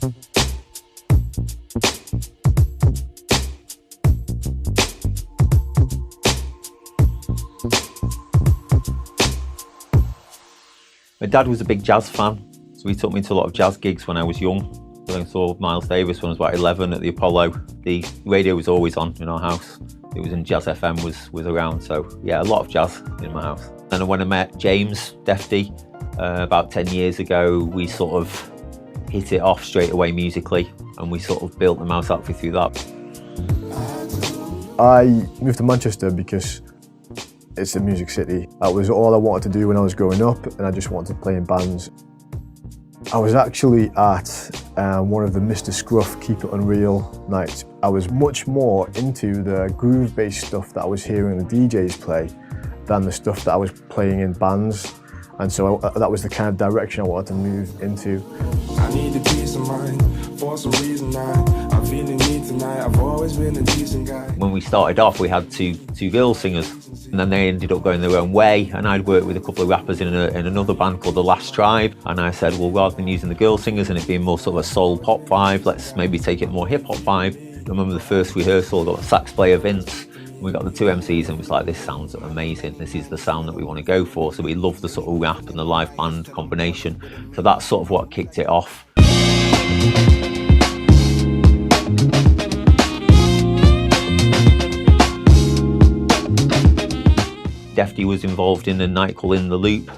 My dad was a big jazz fan, so he took me to a lot of jazz gigs when I was young. I saw Miles Davis when I was about 11 at the Apollo. The radio was always on in our house. It was in Jazz FM was around, so yeah, a lot of jazz in my house. And when I met James, Defty, about 10 years ago, we sort of hit it off straight away musically, and we sort of built the Mouse outfit through that. I moved to Manchester because it's a music city. That was all I wanted to do when I was growing up, and I just wanted to play in bands. I was actually at one of the Mr. Scruff Keep It Unreal nights. I was much more into the groove-based stuff that I was hearing the DJs play than the stuff that I was playing in bands. And so that was the kind of direction I wanted to move into. I need a peace of mind, for some reason I'm feeling me tonight. I've always been a decent guy. When we started off, we had two girl singers, and then they ended up going their own way, and I'd worked with a couple of rappers in another band called The Last Tribe, and I said, well, rather than using the girl singers and it being more sort of a soul pop vibe, let's maybe take it more hip hop vibe. I remember the first rehearsal, I got a sax player, Vince. We got the two MCs and it was like, this sounds amazing. This is the sound that we want to go for. So we loved the sort of rap and the live band combination. So that's sort of what kicked it off. Defty was involved in a night called In the Loop,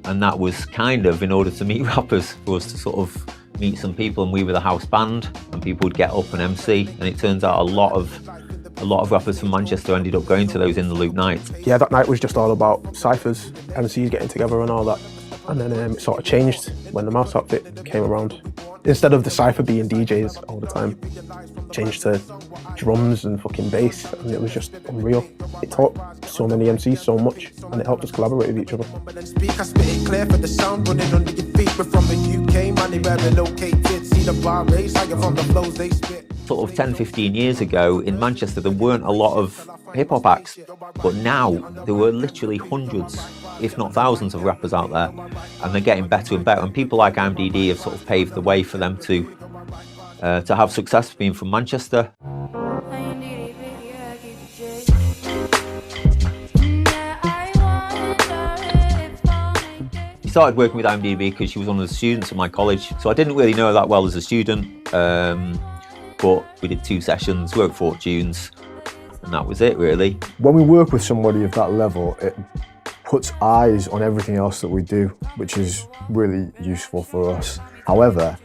and that was kind of in order to meet rappers, for us to sort of meet some people, and we were the house band and people would get up and MC, and it turns out a lot of rappers from Manchester ended up going to those In the Loop nights. Yeah, that night was just all about cyphers, MCs getting together and all that. And then it sort of changed when the Mouse outfit came around. Instead of the cypher being DJs all the time, it changed to drums and fucking bass, and it was just unreal. It taught so many MCs so much, and it helped us collaborate with each other. Sort of 10, 15 years ago in Manchester, there weren't a lot of hip-hop acts, but now there were literally hundreds, if not thousands of rappers out there, and they're getting better and better, and people like MDD have sort of paved the way for them to have success being from Manchester. We started working with IMDb because she was one of the students at my college, so I didn't really know her that well as a student, but we did 2 sessions, worked fortunes, and that was it really. When we work with somebody of that level, it puts eyes on everything else that we do, which is really useful for us. However,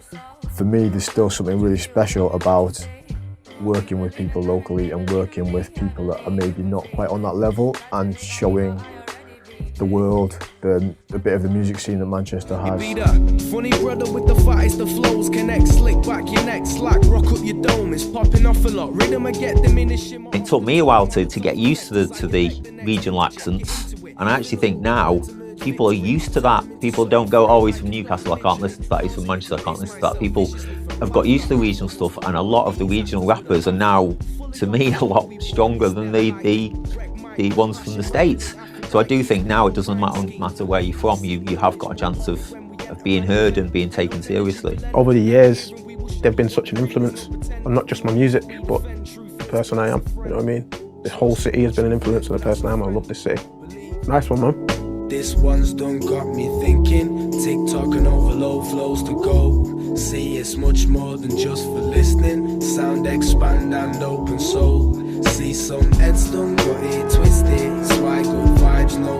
for me, there's still something really special about working with people locally and working with people that are maybe not quite on that level and showing the world a bit of the music scene that Manchester has. Funny brother with the fights, the flows connect, slick back your neck, slack, rock up your dome, it's popping off a lot, rhythm and get diminishing. It took me a while to get used to the regional accents, and I actually think now people are used to that. People don't go, oh, he's from Newcastle, I can't listen to that, he's from Manchester, I can't listen to that. People have got used to the regional stuff, and a lot of the regional rappers are now, to me, a lot stronger than the ones from the States. So I do think now it doesn't matter where you're from, you have got a chance of being heard and being taken seriously. Over the years, they've been such an influence on not just my music, but the person I am, you know what I mean? This whole city has been an influence on the person I am. I love this city. Nice one, man. This one's done got me thinking, TikTok and overload flows to go. See, it's much more than just for listening, sound expand and open soul. See, some heads done got it twisted, it's why good vibes, no